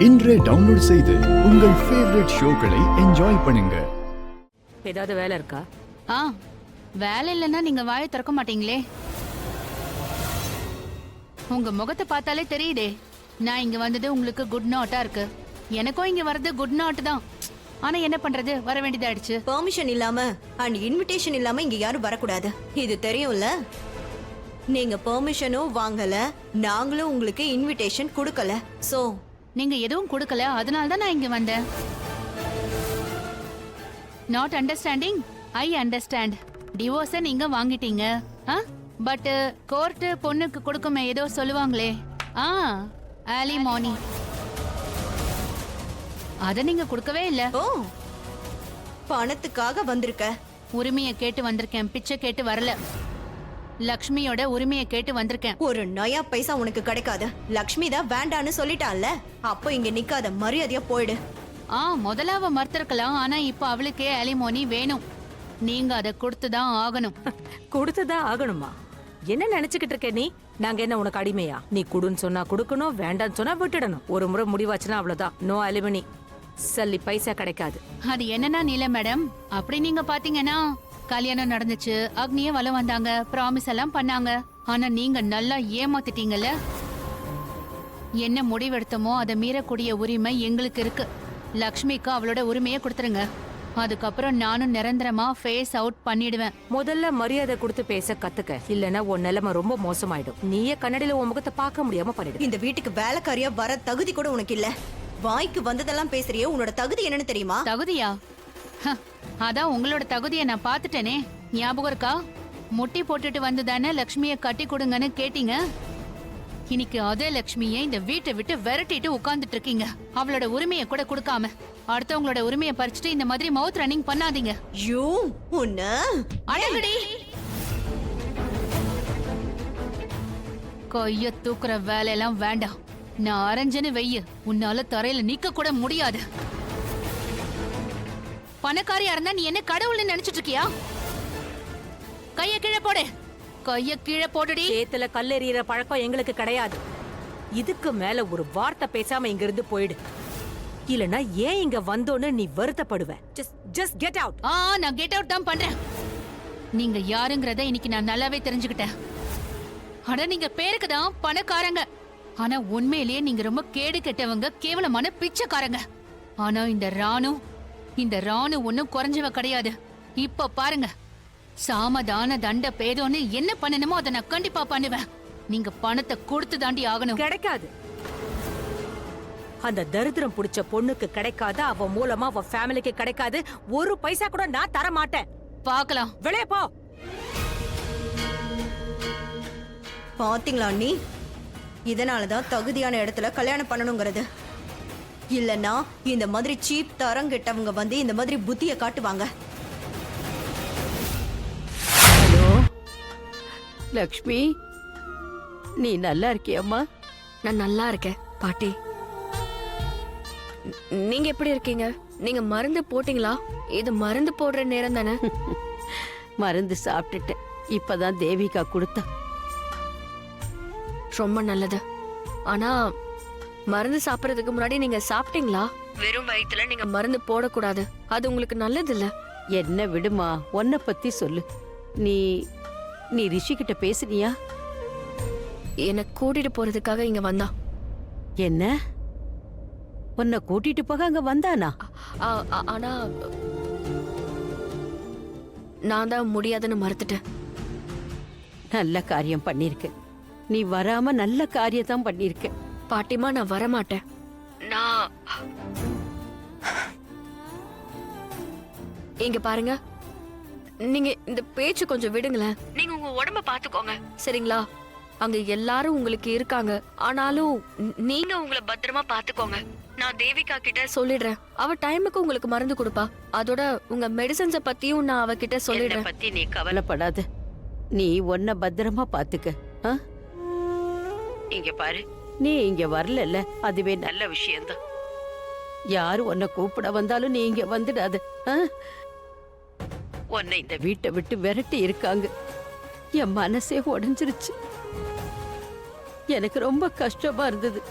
இன்றே டவுன்லோட் செய்து உங்கள் ஃபேவரட் ஷோக்களை என்ஜாய் பண்ணுங்க. ஏதாவது வேலை இருக்கா? வேலை இல்லைன்னா நீங்க வாயை திறக்க மாட்டீங்களே. உங்க முகத்தை பார்த்தாலே தெரியுதே, நான் இங்க வந்தது உங்களுக்கு குட் நாட்டா இருக்கு. எனக்கும் இங்க வர்றது குட் நாட் தான். ஆனா என்ன பண்றது, வர வேண்டியதாயிடுச்சு. பெர்மிஷன் இல்லாம அண்ட் இன்விடேஷன் இல்லாம இங்க யாரும் வரக்கூடாது, இது தெரியும்ல. நீங்க பெர்மிஷனும் வாங்கல, நாங்களும் உங்களுக்கு இன்விடேஷன் கொடுக்கல. சோ நீங்க எதுவும் கொடுக்கல, அதனால தான் நான் இங்க வந்தேன். Not understanding, I understand. டிவோர்ஸ நீங்க வாங்கிட்டீங்க, பட் கோர்ட் பொண்ணுக்கு கொடுக்குமே ஏதோ சொல்லுவாங்களே, ஆலிமோனி, அத நீங்க கொடுக்கவே இல்ல. ஓ, பணத்துக்காக வந்திருக்க? உரிமையை கேட்டு வந்திருக்கேன், பிச்சை கேட்டு வரல. லக்ஷ்மியோட உரிமையை கேட்டு வந்திருக்கேன். ஒரு நயா பைசா உனக்கு கிடைக்காது. லக்ஷ்மி தான் வேண்டான்னு சொல்லிட்டான்ல, அப்போ இங்க நிக்காத, மரியாதையா போயிடு. முதல்ல அவ மறுத்திருக்கலாம், ஆனா இப்ப அவளுக்கே அலிமோனி வேணும். நீங்க அதை கொடுத்துதான் ஆகணும். கொடுத்துதான் ஆகணுமா? என்ன நினைச்சுக்கிட்டு இருக்க நீ? நாங்க என்ன உனக்கு அடிமையா? நீ குடுன்னு சொன்னா கொடுக்கணும், வேண்டான்னு சொன்னா விட்டுடணும். ஒரு முறை முடிவாச்சுன்னா அவ்வளவுதான், நோ அலிமனி. சல்லி பைசா கிடைக்காது. அது என்னன்னா நீல மேடம், அப்படி நீங்க பாத்தீங்கன்னா கல்யாணம் நடந்துச்சு, அக்னியே வலம் வந்தாங்க, ப்ராமிஸ் எல்லாம் பண்ணாங்க. ஆனா நீங்க நல்லா ஏமாத்திட்டீங்கல்ல. என்ன முடிவெடுத்தமோ அதை மீறக்கூடிய உரிமை எங்களுக்கு இருக்கு. லக்ஷ்மிக்கு அவளோட உரிமையை கொடுத்துருங்க. அதுக்கப்புறம் நானும் நிரந்தரமா ஃபேஸ் அவுட் பண்ணிடுவேன். முதல்ல மரியாதை கொடுத்து பேச கத்துக்க, இல்லனா உன் நிலைமை ரொம்ப மோசமாயிடும். நீயே கண்ணடியில உன் முகத்தை பார்க்க முடியாம பண்ணிடு. இந்த வீட்டுக்கு வேலைக்காரியா வர தகுதி கூட உனக்கு இல்ல. வாய்க்கு வந்ததெல்லாம் பேசுறியே, உன்னோட தகுதி என்னன்னு தெரியுமா? தகுதியா? அதான் உங்களோட தகுதியை நான் பாத்துட்டேனே, ஞாபகம் இருக்கா? முட்டி போட்டுட்டு வந்துதானே லக்ஷ்மிய கட்டி கொடுங்கன்னு கேட்டீங்க. இன்னைக்கு அதே லக்ஷ்மியை இந்த வீட்டை விட்டு விரட்டிட்டு உட்கார்ந்துட்டு இருக்கீங்க. அவளோட உரிமையை கூட கொடுக்காம அடுத்தவங்களோட உரிமையை பறிச்சுட்டு இந்த மாதிரி மவுத் ரன்னிங் பண்ணாதீங்க. யூ உன்ன அடங்கடி. கைய தூக்குற வேலையெல்லாம் வேண்டாம். நான் அரைஞ்சனு வெய்ய, உன்னால தரையில நிக்க கூட முடியாது. பணக்காரியா இருந்தா நீ என்ன கடவுள்னு நினைச்சிட்டு இருக்கியா? கைய கீழே போடு, கைய கீழே போடுடி. சேத்துல கல்லெறிகிற பழக்கம் எங்களுக்கு கிடையாது. இதுக்கு மேல ஒரு வார்த்தை பேசாம இங்க இருந்து போயிடு, இல்லனா ஏன் இங்க வந்தோன்னு நீ வருத்தப்படுவ. just get out. நான் கெட் அவுட் தான் பண்றேன். நீங்க யாருங்கறத இன்னைக்கு நான் நல்லாவே தெரிஞ்சுக்கிட்டேன். ஆனா நீங்க பேருக்கு தான் பணக்காரங்க, ஆனா உண்மையிலேயே நீங்க ரொம்ப கேடு கெட்டவங்க, கேவலமான பிச்சைக்காரங்க. ஆனா இந்த ராணு ஒன்னும் குறைஞ்சவ கிடையாது. இப்ப பாருங்க, சாமதான தண்ட பேதோன்னு என்ன பண்ணணுமோ அதை நான் கண்டிப்பா பண்ணுவேன். நீங்க பணத்தை கொடுத்து தாண்டி ஆகணும். கிடைக்காது. அந்த தரித்திரம் புடிச்ச பொண்ணுக்கு கிடைக்காது, அவ மூலமா அவ ஃபேமிலிக்கு கிடைக்காது. ஒரு பைசா கூட நான் தர மாட்டேன். பாக்கலாம், வெளியே போ. பாத்தீங்களா நீ? இதனாலதான் தகுதியான இடத்துல கல்யாணம் பண்ணணுங்கிறது. இல்லன்னா இந்த மாதிரி சீப் தரங்கிட்டவங்க வந்து இந்த மாதிரி புத்திய காட்டுவாங்க. ஹலோ லக்ஷ்மி, நீ நல்லா இருக்கியம்மா? நான் நல்லா இருக்கேன் பாட்டி. நீங்க எப்படி இருக்கீங்க? நீங்க மருந்து போட்டீங்களா? இது மருந்து போடுற நேரம் தானே? மருந்து சாப்பிட்டுட்டேன், இப்பதான் தேவிகா கொடுத்தா. ரொம்ப நல்லது. ஆனா மருந்து சாப்பிடறதுக்கு முன்னாடி நீங்க சாப்பிட்டீங்களா? வெறும் வயித்துல நீங்க மருந்து போடக்கூடாது, அது உங்களுக்கு நல்லது இல்ல. என்ன விடுமா, உன்னை பத்தி சொல்லு. நீ நீ ரிஷி கிட்ட பேசுனியா? என்ன கூட்டிட்டு போறதுக்காக இங்க வந்தா. என்ன, உன்னை கூட்டிட்டு போக அங்க வந்தானா? ஆனா நான் தான் முடியாதுன்னு மறுத்துட்டேன். நல்ல காரியம் பண்ணிருக்க. நீ வராம நல்ல காரியம் தான் பண்ணிருக்க. பாட்டிமா, நான் வரமாட்டேன். நான் இங்க பாருங்க, நீங்க இந்த பேச்சு கொஞ்சம் விடுங்களேன். நீங்க உங்க உடம்ப பாத்துக்கோங்க, சரிங்களா? அங்க எல்லாரும் உங்களுக்கு இருக்காங்க, ஆனாலும் நீங்க உங்களை பத்திரமா பாத்துக்கோங்க. நான் தேவிகா கிட்ட சொல்லிடுறேன், அவ டைமுக்கு உங்களுக்கு மருந்து கொடுப்பா. அதோட உங்க மெடிசன்ஸ பத்தியும் நான் அவகிட்ட சொல்லிடுறேன். பத்தி நீ கவலைப்படாத, நீ உன்னை பத்திரமா பாத்துக்க. இங்க பாரு, நீ இங்க வரல, அதுவே நல்ல விஷயம்தான். யாரு உன்னை கூப்பிட வந்தாலும் நீ இங்க வந்துடாத. உன்னை இந்த வீட்டை விட்டு விரட்டி இருக்காங்க. என் மனசே உடைஞ்சிருச்சு. எனக்கு ரொம்ப கஷ்டமா இருந்தது.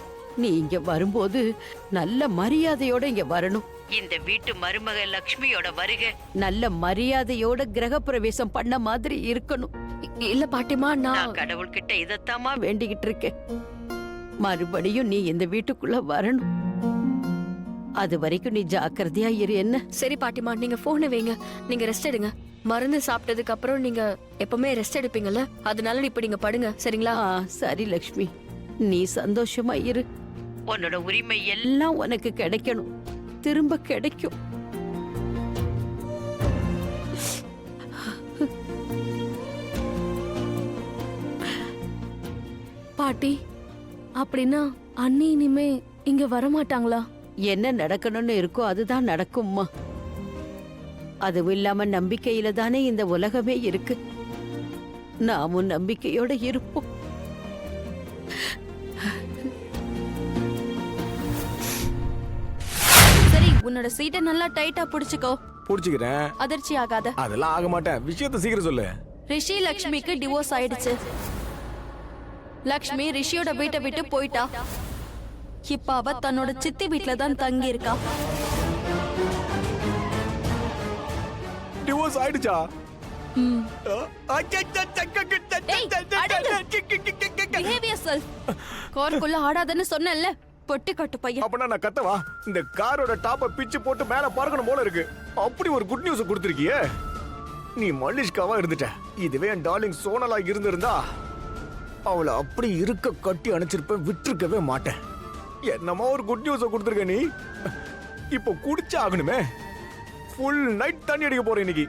நீ இங்க வரும்போது நல்ல மரியாதையோட இங்க வரணும். இந்த வீட்டு மருமக லக்ஷ்மியோட வருகை நல்ல மரியாதையோட கிரக பிரவேசம் பண்ண மாதிரி இருக்கணும். இல்ல பாட்டிமா, நான் கடவுள்கிட்ட இதத்தாமா வேண்டிக்கிட்டு இருக்கேன். மறுபடியும் நீ இந்த வீட்டுக்குள்ள வரணும். அது வரைக்கும் நீ ஜாக்கிரதையா இரு. என்ன? சரி பாட்டிமா, நீங்க போனை வைங்க. நீங்க ரெஸ்ட் எடுங்க. மருந்து சாப்பிட்டதுக்கு அப்புறம் நீங்க எப்பவுமே ரெஸ்ட் எடுப்பீங்கல்ல, அதனால இப்ப நீங்க படுங்க. சரிங்களா? சரி லக்ஷ்மி, நீ சந்தோஷமா இரு. உன்னோட உரிமை எல்லாம் உனக்கு கிடைக்கணும், திரும்ப கிடைக்கும். பாட்டி, அப்படின்னா அண்ணி இனிமே இங்க வரமாட்டாங்களா? என்ன நடக்கணும்னு இருக்கோ அதுதான் நடக்கும்மா. அதுவும் இல்லாம நம்பிக்கையில தானே இந்த உலகமே இருக்கு. நாமும் நம்பிக்கையோட இருப்போம். சரி, உன்னோட சீட்டை நல்லா டைட்டா புடிச்சுக்கோ. புடிச்சுக்கிறேன். அதிர்ச்சி ஆகாத. அதெல்லாம் ஆக மாட்டேன். விஷயத்தை சீக்கிரம் சொல்லு. ரிஷி லக்ஷ்மிக்கு டிவோர்ஸ் ஆயிடுச்சு. லக்ஷ்மி ரிஷியோட வீட்டை விட்டு போயிட்டா. இப்ப அவ தன்னோட சித்தி வீட்ல தான் தங்கி இருக்கா. டிவோர்ஸ் ஆயிடுச்சா? காருக்குள்ள ஆடாதன்னு சொன்னேன்ல, பொட்டி கட்டு பையன். அப்பனா நான் கத்தவா? இந்த காரோட டாப்ப பிச்சு போட்டு மேல பார்க்கணும் போல இருக்கு. அப்படி ஒரு குட் நியூஸ் கொடுத்திருக்கியே. நீ மல்லிஷ்காவா இருந்துட்ட. இதுவே என் டார்லிங் சோனலா இருந்திருந்தா அவளை அப்படி இருக்க கட்டி அணைச்சிருப்பேன், விட்டுருக்கவே மாட்டேன். என்னமா ஒரு குட் நியூஸ் கொடுத்துருக்க நீ. இப்போ குடிச்ச ஆகணுமே. ஃபுல் நைட் தண்ணி அடிக்க போறேன் இன்னைக்கு.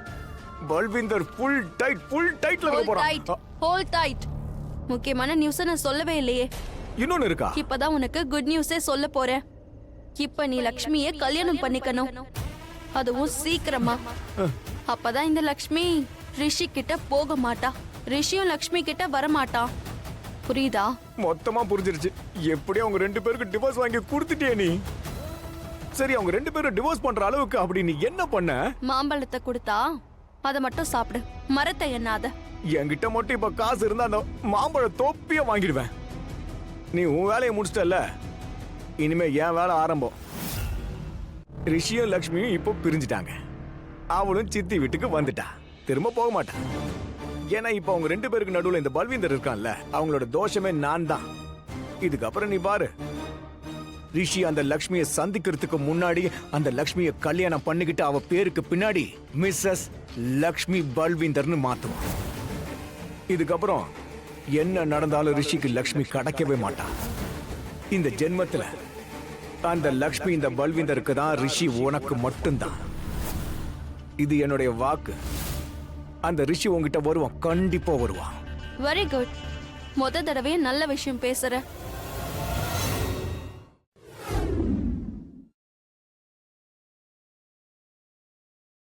பல்விந்தர் ஃபுல் டைட்ல இருக்க போறான். Whole tight. முக்கியமான நியூஸ் நான் சொல்லவே இல்லையே. இன்னொன்னு இருக்கா? இப்பதான் உனக்கு குட் நியூஸே சொல்ல போறேன். இப்ப நீ லக்ஷ்மியை கல்யாணம் பண்ணிக்கணும், அதுவும் சீக்கிரமா. அப்பதான் இந்த லக்ஷ்மி ரிஷி கிட்ட போக மாட்டா, ரிஷியும் லக்ஷ்மி கிட்ட வர மாட்டான். புரியுதா? மொத்தமா புரிஞ்சிருச்சு. எப்படி அவங்க ரெண்டு பேருக்கு டிவோர்ஸ் வாங்கி கொடுத்துட்டியே நீ. சரி, அவங்க ரெண்டு பேரும் டிவோர்ஸ் பண்ற அளவுக்கு அப்படி நீ என்ன பண்ண? மாம்பழத்தை கொடுத்தா அதை மட்டும் சாப்பிடு, மரத்தை எண்ணாத. என்கிட்ட மட்டும் இப்ப காசு இருந்தா அந்த மாம்பழ தோப்பிய வாங்கிடுவேன். நீ உன் வேலையை முடிச்சிட்டல, இனிமே என் வேலை ஆரம்பம். ரிஷியும் லக்ஷ்மியும் இப்போ பிரிஞ்சுட்டாங்க. அவளும் சித்தி வீட்டுக்கு வந்துட்டா. திரும்ப போக மாட்டான். ஏன்னா இப்ப அவங்க ரெண்டு பேருக்கு நடுவுல இந்த பல்வீந்தர் இருக்கான்ல, அவங்களோட தோஷமே நான் தான். இதுக்கப்புறம் நீ பாரு, ரிஷி அந்த லக்ஷ்மியை சந்திக்கிறதுக்கு முன்னாடி அந்த லக்ஷ்மியை கல்யாணம் பண்ணிக்கிட்டு அவ பேருக்கு பின்னாடி மிஸ்ஸஸ் லக்ஷ்மி பல்வீந்தர்னு மாத்துவான். இதுக்கப்புறம் என்ன நடந்தாலும் ரிஷிக்கு லக்ஷ்மி கிடைக்கவே மாட்டா. இந்த ஜென்மத்துல அந்த லக்ஷ்மி இந்த பல்வீந்தருக்கு தான், ரிஷி உனக்கு மட்டும்தான். இது என்னுடைய வாக்கு. அந்த ரிஷி உங்ககிட்ட வருவான், கண்டிப்பா வருவான். Very good. முத தடவையே நல்ல விஷயம் பேசுற.